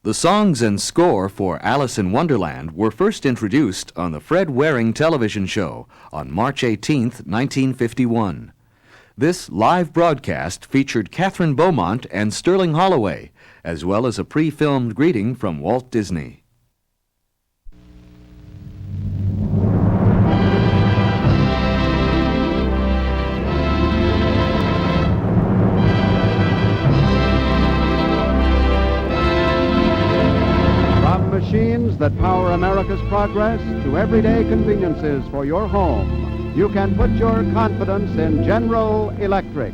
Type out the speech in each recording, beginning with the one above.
The songs and score for Alice in Wonderland were first introduced on the Fred Waring television show on March 18, 1951. This live broadcast featured Kathryn Beaumont and Sterling Holloway, as well as a pre-filmed greeting from Walt Disney. Machines that power America's progress to everyday conveniences for your home, you can put your confidence in General Electric.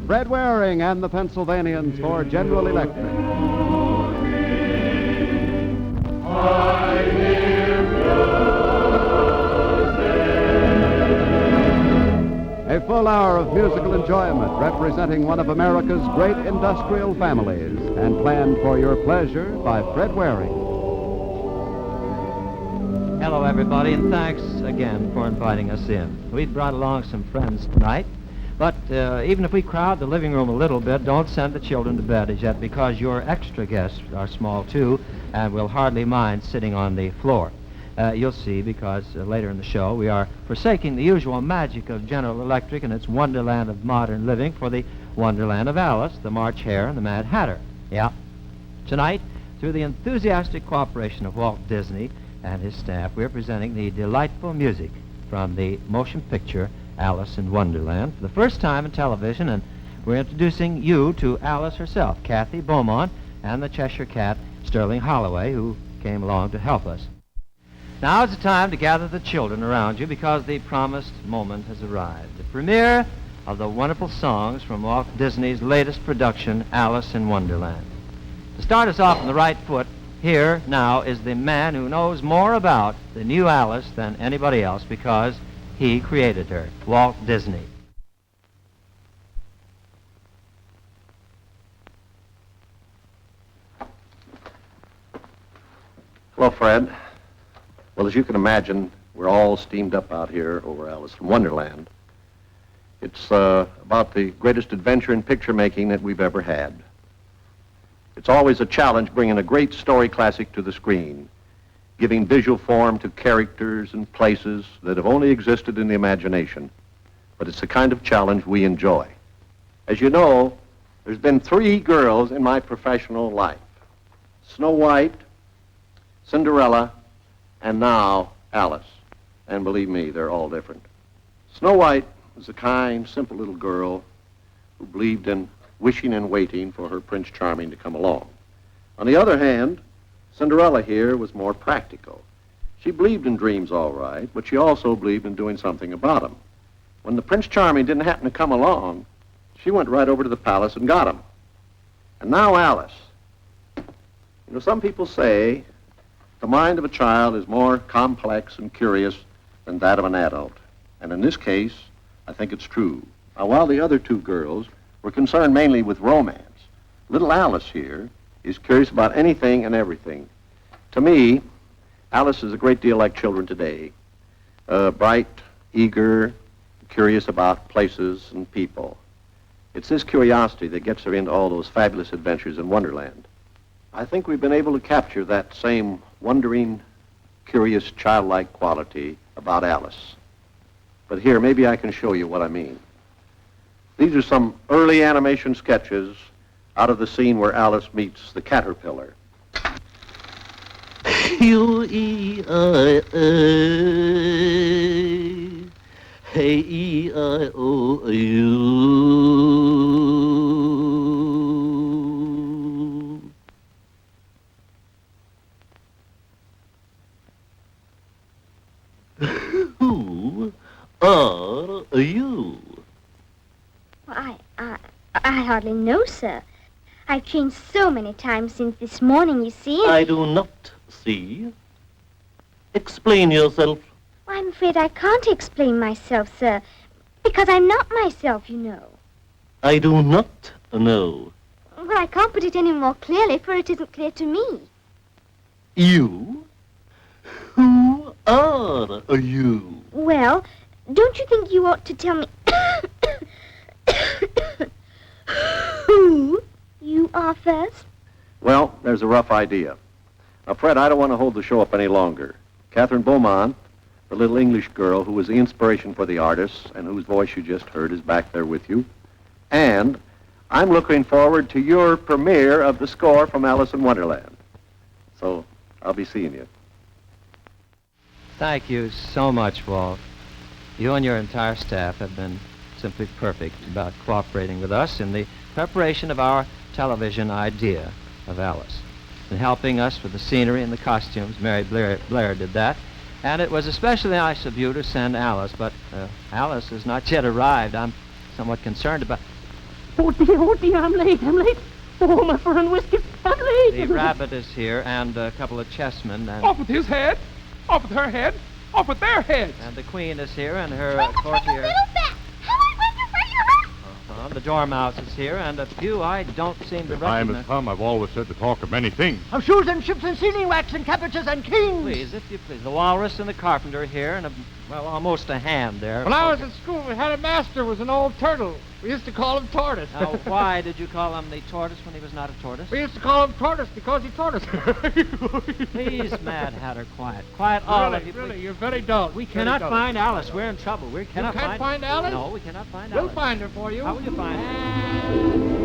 Fred Waring and the Pennsylvanians for General Electric. A full hour of musical enjoyment representing one of America's great industrial families and planned for your pleasure by Fred Waring. Hello, everybody, and thanks again for inviting us in. We've brought along some friends tonight, but even if we crowd the living room a little bit, don't send the children to bed as yet, because your extra guests are small, too, and will hardly mind sitting on the floor. You'll see, because later in the show we are forsaking the usual magic of General Electric and its wonderland of modern living for the wonderland of Alice, the March Hare, and the Mad Hatter. Yeah. Tonight, through the enthusiastic cooperation of Walt Disney and his staff, we're presenting the delightful music from the motion picture Alice in Wonderland for the first time in television, and we're introducing you to Alice herself, Kathy Beaumont, and the Cheshire Cat, Sterling Holloway, who came along to help us. Now is the time to gather the children around you, because the promised moment has arrived. The premiere of the wonderful songs from Walt Disney's latest production, Alice in Wonderland. To start us off on the right foot, here now is the man who knows more about the new Alice than anybody else, because he created her, Walt Disney. Hello, Fred. Well, as you can imagine, we're all steamed up out here over Alice in Wonderland. It's about the greatest adventure in picture making that we've ever had. It's always a challenge bringing a great story classic to the screen, giving visual form to characters and places that have only existed in the imagination. But it's the kind of challenge we enjoy. As you know, there's been 3 girls in my professional life: Snow White, Cinderella, and now Alice. And believe me, they're all different. Snow White was a kind, simple little girl who believed in wishing and waiting for her Prince Charming to come along. On the other hand, Cinderella here was more practical. She believed in dreams all right, but she also believed in doing something about them. When the Prince Charming didn't happen to come along, she went right over to the palace and got him. And now Alice. You know, some people say the mind of a child is more complex and curious than that of an adult. And in this case, I think it's true. Now, while the other 2 girls were concerned mainly with romance, little Alice here is curious about anything and everything. To me, Alice is a great deal like children today. Bright, eager, curious about places and people. It's this curiosity that gets her into all those fabulous adventures in Wonderland. I think we've been able to capture that same wondering, curious, childlike quality about Alice. But here, maybe I can show you what I mean. These are some early animation sketches out of the scene where Alice meets the caterpillar. Who are you? Well, I hardly know, sir. I've changed so many times since this morning, you see. I do not see. Explain yourself. Well, I'm afraid I can't explain myself, sir, because I'm not myself, you know. I do not know. Well, I can't put it any more clearly, for it isn't clear to me. You? Who are you? Well, don't you think you ought to tell me who Papa first? Well, there's a rough idea. Now, Fred, I don't want to hold the show up any longer. Kathryn Beaumont, the little English girl who was the inspiration for the artists and whose voice you just heard, is back there with you. And I'm looking forward to your premiere of the score from Alice in Wonderland. So I'll be seeing you. Thank you so much, Walt. You and your entire staff have been simply perfect about cooperating with us in the preparation of our television idea of Alice, and helping us with the scenery and the costumes. Mary Blair did that. And it was especially nice of you to send Alice, but Alice has not yet arrived. I'm somewhat concerned about... Oh, dear, I'm late. Oh, my friend Whiskey, I'm late. The rabbit is here, and a couple of chessmen, and... Off with his head, off with her head, off with their heads. And the queen is here, and her Like a courtier... little bat. The dormouse is here, and a few I don't seem to The time has recognize. come. I've always said to talk of many things. Of shoes and ships and sealing wax and cabbages and kings. Please, if you please. The walrus and the carpenter are here, and almost a hand there. When I was at school, we had a master who was an old turtle. We used to call him Tortoise. Now, why did you call him the tortoise when he was not a tortoise? We used to call him Tortoise because he taught us. Please, Mad Hatter, quiet. Quiet, all of you. Really, please. you're very dull. We Very cannot dull. find Alice. We're in trouble. We cannot can't find Alice? No, we cannot find We'll Alice. find her for you. How will you find her?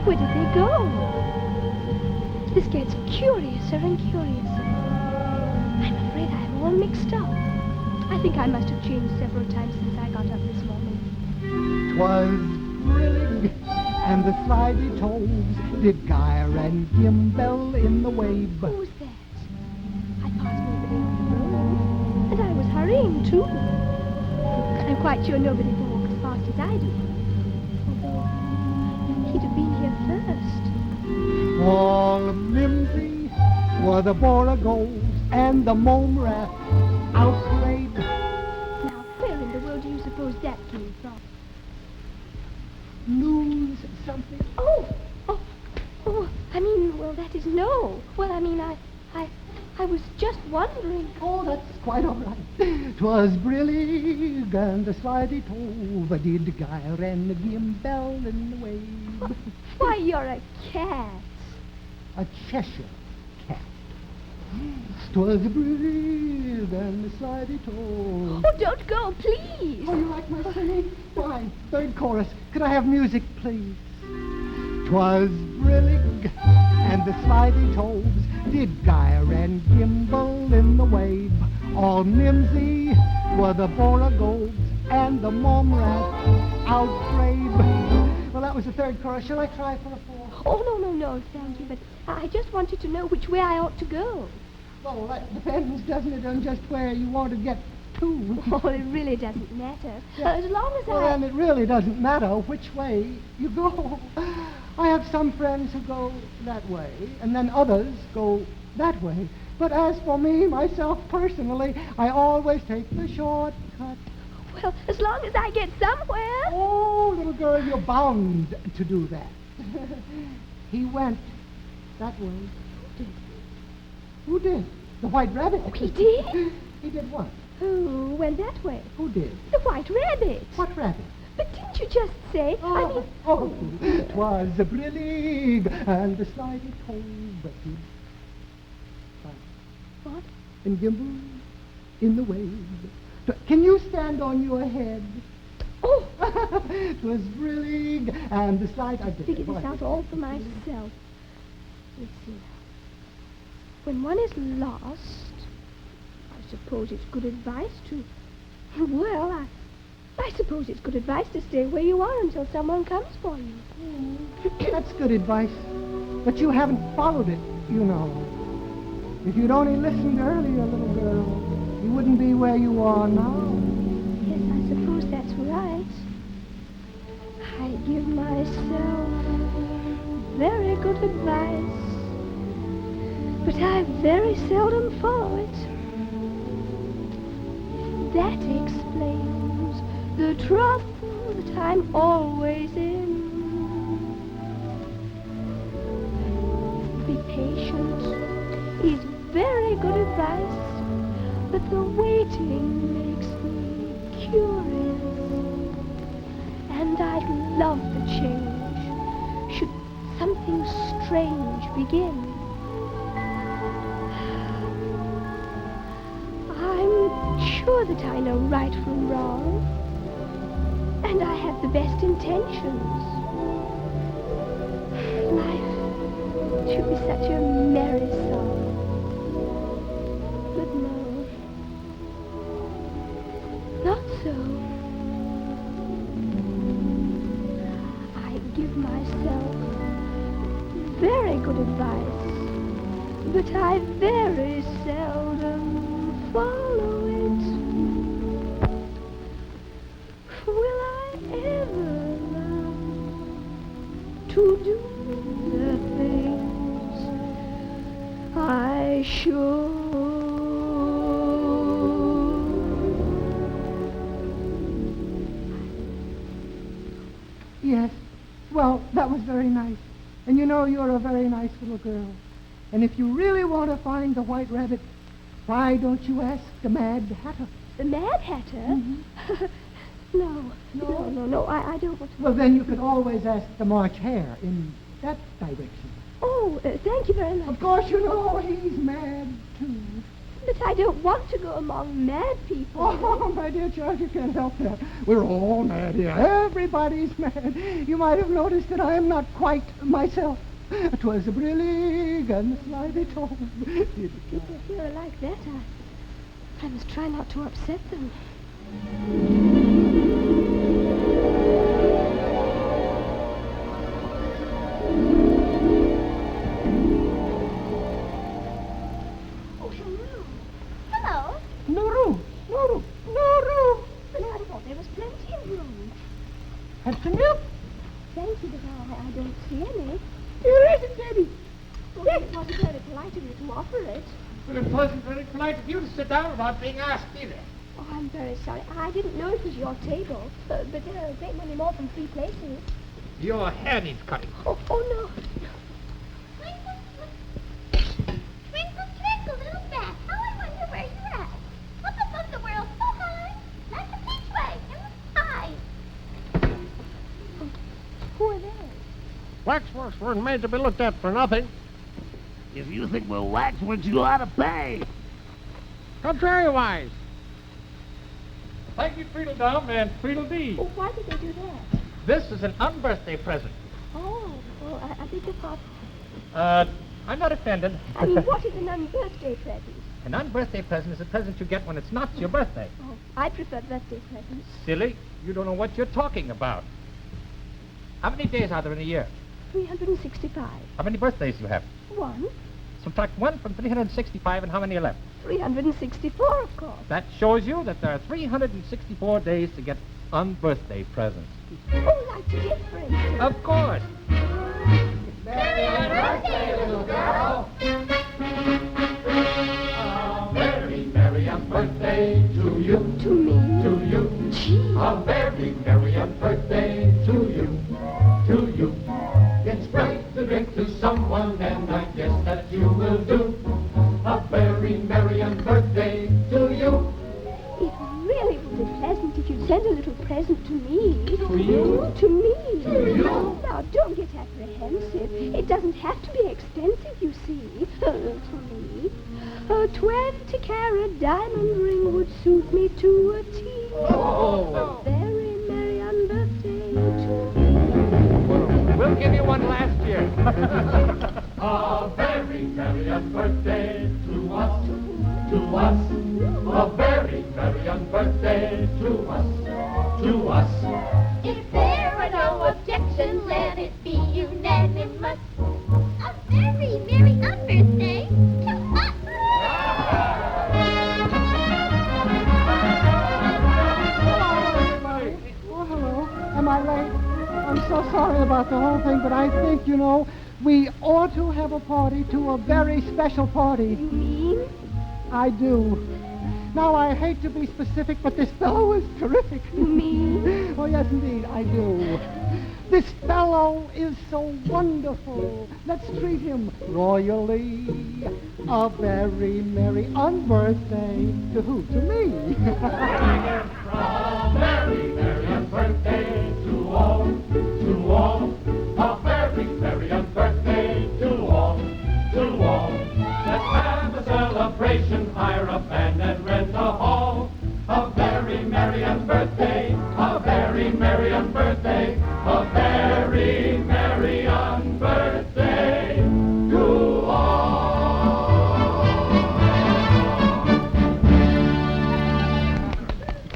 Where did they go? This gets curiouser and curiouser. I'm afraid I'm all mixed up. I think I must have changed several times since I got up this morning. 'Twas thrilling, and the slidey toves did gyre and gimble in the wave. Who's that? I passed nobody on the road, and I was hurrying too. I'm quite sure nobody can walk as fast as I do. Although he'd have been here first. All mimsy were the boragos and the mome rats outplayed. Now, where in the world do you suppose that came from? Lose something. Oh, I mean, well, that is no. Well, I mean, I was just wondering. Oh, that's quite all right. 'Twas brillig, and the slidey tove did gyre and gimble in the wave. Why, you're a cat. A Cheshire cat. 'Twas a brig and the slidey told. Oh, don't go, please. Oh, you like my singing? Fine. Third chorus. Could I have music, please? 'Twas brillig and the slidey toves did gyre and gimble in the wave. All mimsy were the boragolds and the momrat outgrabe. Well, that was the third chorus. Shall I try for a fourth? Oh, no, thank you, but I just wanted to know which way I ought to go. Well, that depends, doesn't it, on just where you want to get to. Oh, it really doesn't matter. As long as Well, then it really doesn't matter which way you go. I have some friends who go that way, and then others go that way. But as for me, myself personally, I always take the shortcut. Well, as long as I get somewhere. Oh, little girl, you're bound to do that. He went that way. Who did? The White Rabbit. Oh, he did? He did what? Who went that way? Who did? The White Rabbit. What rabbit? But didn't you just say? Oh, 'twas a brillig and the slidey told but did. What? And gimble in the wave. Can you stand on your head? Oh! 'Twas brillig and the slide. I did Figure this out all for myself. Let's see. When one is lost, I suppose it's good advice to... Well, I suppose it's good advice to stay where you are until someone comes for you. That's good advice. But you haven't followed it, you know. If you'd only listened earlier, little girl, you wouldn't be where you are now. Yes, I suppose that's right. I give myself very good advice, but I very seldom follow it. That explains the trouble that I'm always in. Be patient is very good advice, but the waiting makes me curious. And I'd love the change should something strange begin. I'm sure that I know right from wrong, and I have the best intentions. Life should be such a merry song. But no, not so. I give myself very good advice, but I very seldom follow it. Will I ever learn to do the things I should? Yes. Well, that was very nice. And you know you're a very nice little girl. And if you really want to find the White Rabbit, why don't you ask the Mad Hatter? The Mad Hatter? Mm-hmm. No, I don't want to. Well, then you could always ask the March Hare in that direction. Oh, thank you very much. Of course, you know he's mad, too. But I don't want to go among mad people. Oh, my dear child, you can't help that. We're all mad here. Everybody's mad. You might have noticed that I am not quite myself. 'Twas a brillig and the slidey told. If you're like that, I must try not to upset them. Oh, hello. Hello. No room. But I thought there was plenty of room. Have some milk? Thank you, but I don't see any. Here isn't any. Well, it wasn't very polite of you to offer it. Well, it wasn't very polite of you to sit down without being asked either. Oh, I'm very sorry. I didn't know it was your table. But there are a great many more from 3 places. Your hair needs cutting. Oh, no. Twinkle, twinkle, little bat. How I wonder where you're at. Up above the world so high, like a peachway in the sky. Who are they? Waxworks weren't made to be looked at for nothing. If you think we're waxworks, you ought to pay. Contrariwise. Thank you, Tweedledum and Tweedledee. Oh, why did they do that? This is an unbirthday present. Oh, I beg your pardon. I'm not offended. I mean, what is an unbirthday present? An unbirthday present is a present you get when it's not your birthday. Oh, I prefer birthday presents. Silly, you don't know what you're talking about. How many days are there in a year? 365. How many birthdays do you have? 1. Subtract 1 from 365 and how many are left? 364, of course. That shows you that there are 364 days to get unbirthday presents. Oh, like today, for instance. Of course. Merry birthday, little girl. A very merry birthday to you. To me. To you. Gee. A very merry birthday to you. To you. It's great to drink to someone, and I guess that you will do. A very merry birthday to you. It really would be pleasant if you'd send a little present to me. To you? To me. To you? Now, don't get apprehensive. It doesn't have to be expensive, you see. To me. A 20-carat diamond ring would suit me to a T. Oh. A very merry birthday to me. We'll give you one last year. A very merry birthday to us. To us. A very merry birthday to us. To us. If there are no objections, let it be unanimous. A very merry birthday to us. Oh, hello. Am I late? I'm so sorry about the whole thing, but I think, we ought to have a party to a very special party. You mean? I do. Now, I hate to be specific, but this fellow is terrific. You mean? Oh, yes, indeed, I do. This fellow is so wonderful. Let's treat him royally. A very merry unbirthday. To who? To me. A very merry birthday to all. To all. A very merry birthday to all. To all. Let's have a celebration, hire a band and rent a hall. A very merry birthday, a very merry birthday, a very merry birthday to all.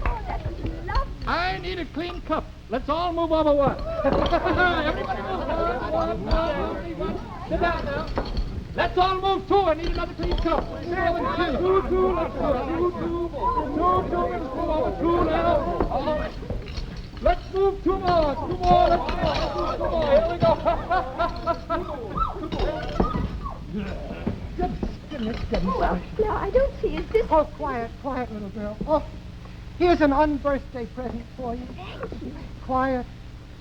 Oh, that was lovely. I need a clean cup. Let's all move over one. Everybody move one. Sit down now. Let's all move two. I need another clean cup. Two, let's do it. Two, let's move over two now. All right. Let's move two more. Two more. Let's move two more. Here we go. It's getting Well, now, I don't see. Is this... Oh, quiet, little girl. Oh, here's an unbirthday present for you. Thank you. Quiet.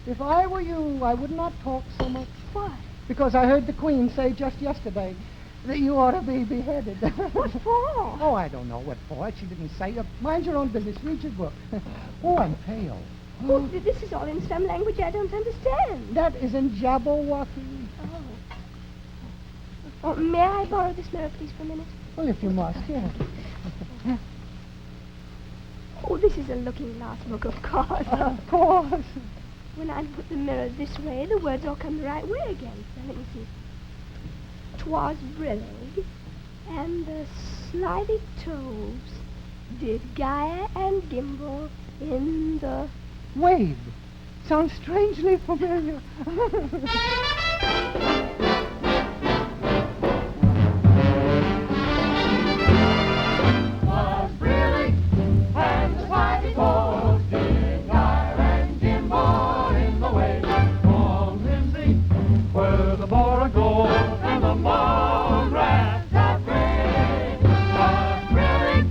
If I were you, I would not talk so much. Why? Because I heard the Queen say just yesterday that you ought to be beheaded. What for? Oh, I don't know what for. She didn't say. Mind your own business. Read your book. Oh, I'm pale. Oh, this is all in some language I don't understand. That is in Jabberwocky. Oh, may I borrow this mirror, please, for a minute? Well, if you must, yes. Oh, this is a looking-glass book, of course. Of course. When I put the mirror this way, the words all come the right way again. Now, let me see. 'Twas brillig, and the slithy toves did gyre and gimble in the... Wave. Sounds strangely familiar. Was brillig, and the slithy toves did gyre and gimble in the wave. On Lindsay were the borogold and the mom rats of gray. Was brillig,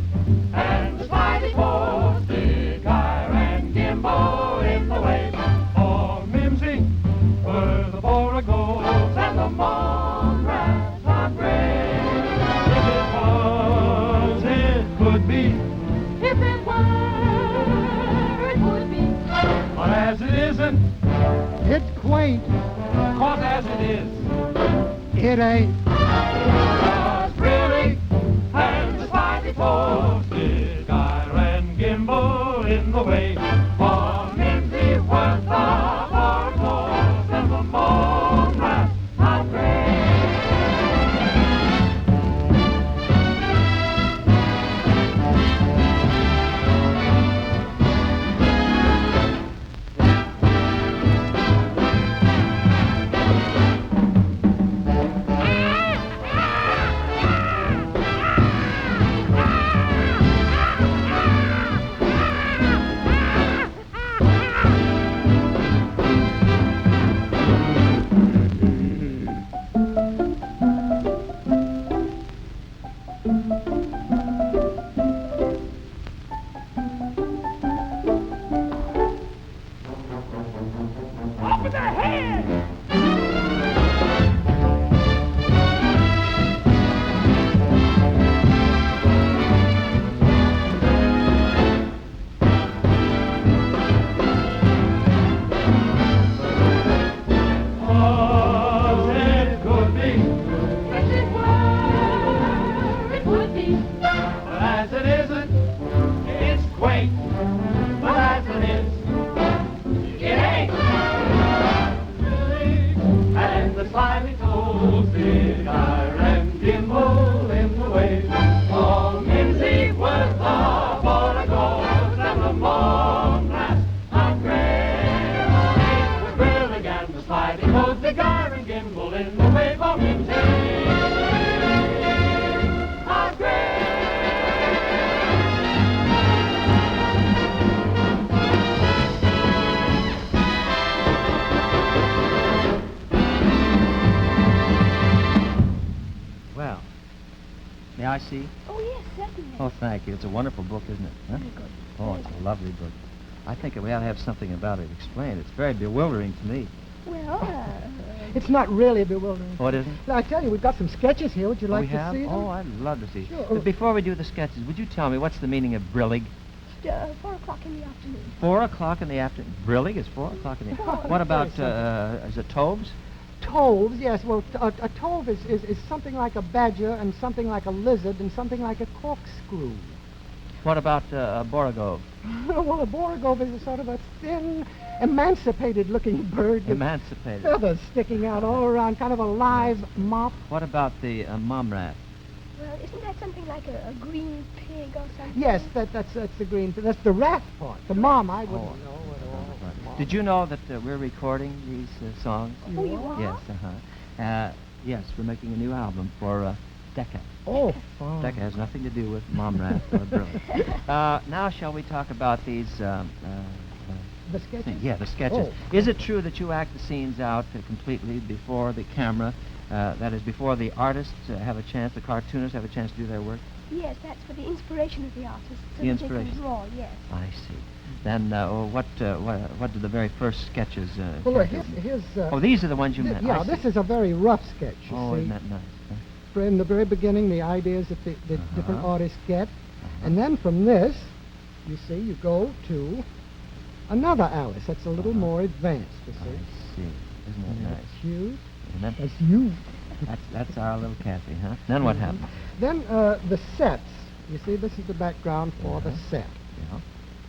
and the slithy toves did gyre and gimble in the wave. On Mimsy were the borogolds and the mom rats of gray. If it was, it could be. If it were, it would be. But as it isn't, It's quaint. cause as it is, It ain't. was brillig, and the slithy toves Open their heads! Well, may I see? Oh, yes, certainly. Oh, thank you. It's a wonderful book, isn't it? Huh? Very good. Oh, it's a lovely book. I think we ought to have something about it explained. It's very bewildering to me. Well, It's not really bewildering. Oh, it isn't? I tell you, we've got some sketches here. Would you Oh, like we to have? see them? Oh, I'd love to see. Sure. But before we do the sketches, would you tell me what's the meaning of brillig? 4 o'clock in the afternoon. 4 o'clock in the afternoon. Brillig is 4 o'clock in the afternoon. Oh, What that's about, very is it toves? Toves, yes. Well, a tove is something like a badger and something like a lizard and something like a corkscrew. What about Boragov? Well, a boragov is a sort of a thin, emancipated-looking bird with Emancipated. feathers sticking out all around, kind of a live mop. What about the momrat? Well, isn't that something like a green pig or something? Yes, that's the green. That's the rat part. The mom, I wouldn't Oh. know at all. Did you know that we're recording these songs? Oh, you are? Yes, yes, we're making a new album for Decca. Oh, fine. Decca has nothing to do with Momrat or Brillig. Now shall we talk about these... The sketches? things? Yeah, the sketches. Oh. Is it true that you act the scenes out completely before the camera? That is, before the artists have a chance, the cartoonists have a chance to do their work? Yes, that's for the inspiration of the artist. So The that they inspiration. can draw, yes. I see. Then what do the very first sketches... Well, look, have to- here's oh, these are the ones you meant. yeah, I this see. is a very rough sketch, you Oh, see. isn't that nice? Huh? In the very beginning, the ideas that the different artists get. And then from this, you see, you go to another Alice. That's a little more advanced, you I see. see. Isn't that nice? That's cute. And then, That's you. that's our little Kathy, huh? Then what happened? Then the sets. You see, this is the background for the set. Yeah.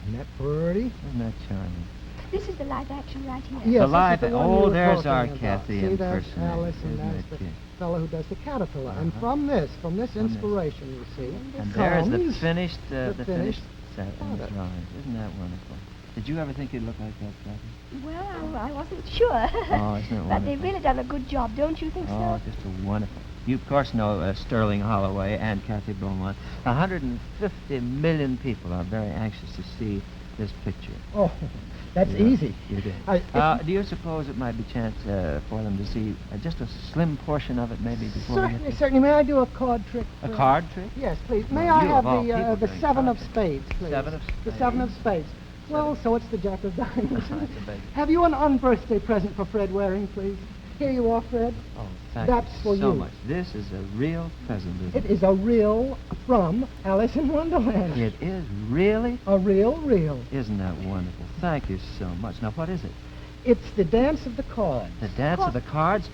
Isn't that pretty? Isn't that charming? This is the live action right here. Yes, The this live- is the one oh, you were there's talking our about. Kathy See, that's impersonator. Alice, and Isn't that's that the cute? fellow who does the caterpillar. And Uh-huh. from this this. inspiration, you see, And there's the comes finished, the the finished finished set and product. drawings. Isn't that wonderful? Did you ever think you'd look like that, Kathy? Well, I wasn't sure. Oh, isn't it But they've wonderful? really done a good job, don't you think Oh, so? just a wonderful. You, of course, know Sterling Holloway and Kathy Beaumont. 150 million people are very anxious to see this picture. Oh, that's Yeah, easy. You did. If- Do you suppose it might be chance for them to see just a slim portion of it, maybe before we Certainly, get certainly. May I do a card trick? a card trick? Yes, please. May Well, I you have of all people the doing seven card of tricks. spades, please? Seven of The seven of spades. spades. Well, so it's the jack of diamonds. That's a big- Have you an unbirthday present for Fred Waring, please? Here you are, Fred. Oh, thank That's you for so you. much. This is a real present, isn't It is a reel from Alice in Wonderland. It is really? A real reel. Isn't that wonderful? Thank you so much. Now, what is it? It's the dance of the cards. The dance of the cards?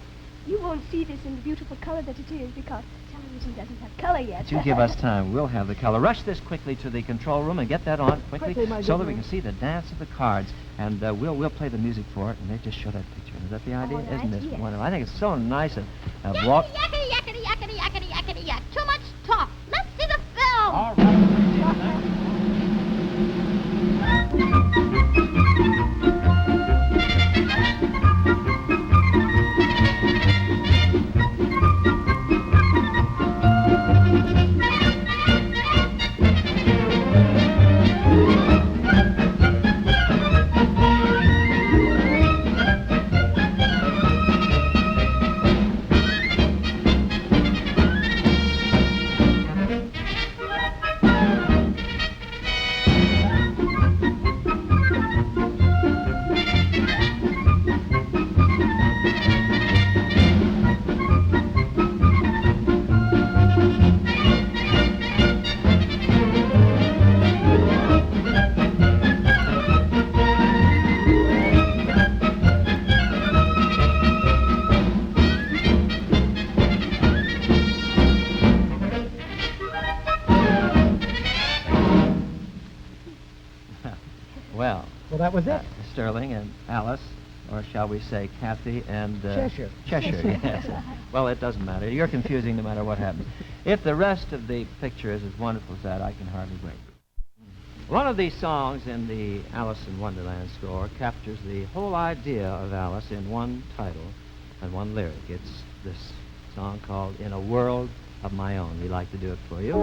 You won't see this in the beautiful color that it is because television doesn't have color yet. But you give us time. We'll have the color. Rush this quickly to the control room and get that on quickly, Quickly, my so good that we man. can see the dance of the cards. And we'll play the music for it, and they just show that picture. Is that the idea? right, Isn't this yes. wonderful? I think it's so nice. Walt... Yakety, yakety, yakety, yakety, yakety, yak. Too much talk. Let's see the film. All right. that was it. Sterling and Alice, or shall we say Kathy and... Cheshire. Cheshire, yes. Well, it doesn't matter. You're confusing no matter what happens. If the rest of the picture is as wonderful as that, I can hardly wait. One of these songs in the Alice in Wonderland score captures the whole idea of Alice in one title and one lyric. It's this song called In a World of My Own. We'd like to do it for you.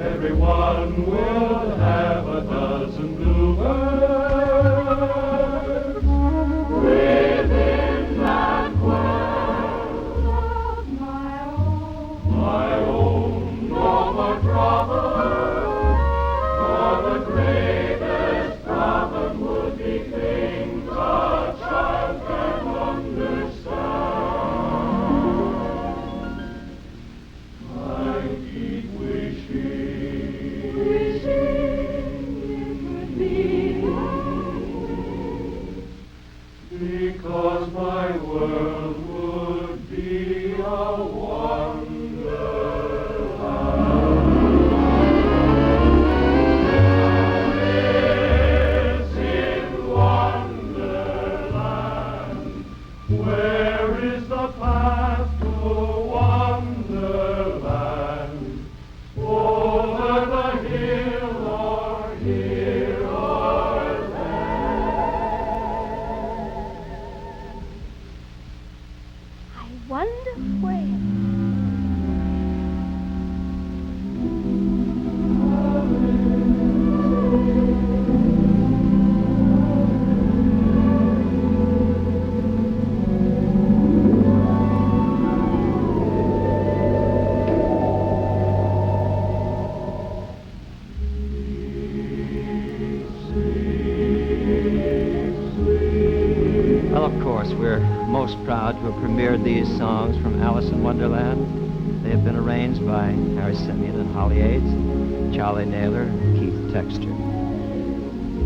Everyone will have a dozen bluebirds within that world of my own. My own, no more trouble, for the greatest problem would be things a child can understand. I keep wishing because my world would be a wonderland. Alice in Wonderland, where is the path to Wonderland? Over the hill or here or there. I wonder where. Well, of course, we're most proud to have premiered these songs from Alice in Wonderland. They have been arranged by Harry Simeon and Holly Aids, Charlie Naylor, and Keith Texter.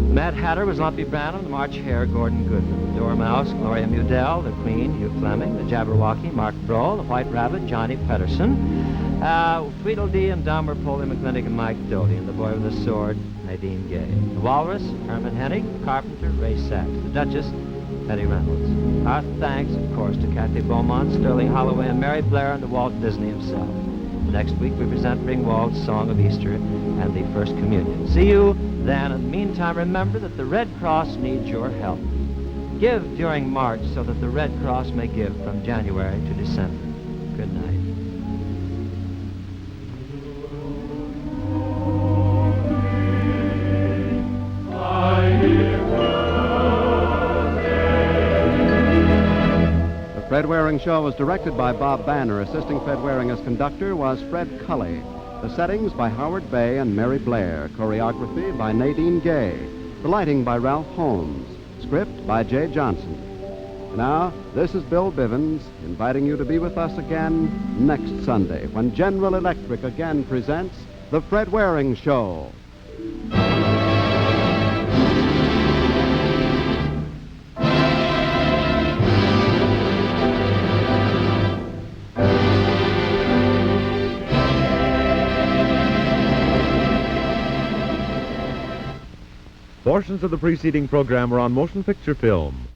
The Mad Hatter was Lumpy Branham, the March Hare, Gordon Goodman, the Dormouse, Gloria Mudell, the Queen, Hugh Fleming, the Jabberwocky, Mark Broll, the White Rabbit, Johnny Pedersen, Tweedledee and Dumber, Polly McClintock, and Mike Doty, and the Boy with the Sword, Nadine Gay. The Walrus, Herman Hennig, the Carpenter, Ray Sachs, the Duchess, Eddie Reynolds. Our thanks, of course, to Kathy Beaumont, Sterling Holloway, and Mary Blair, and to Walt Disney himself. Next week, we present Ringwald's Song of Easter and the First Communion. See you then. In the meantime, remember that the Red Cross needs your help. Give during March so that the Red Cross may give from January to December. Good night. The Fred Waring Show was directed by Bob Banner. Assisting Fred Waring as conductor was Fred Cully. The settings by Howard Bay and Mary Blair. Choreography by Nadine Gay. The lighting by Ralph Holmes. Script by Jay Johnson. Now, this is Bill Bivens inviting you to be with us again next Sunday when General Electric again presents The Fred Waring Show. Portions of the preceding program are on motion picture film.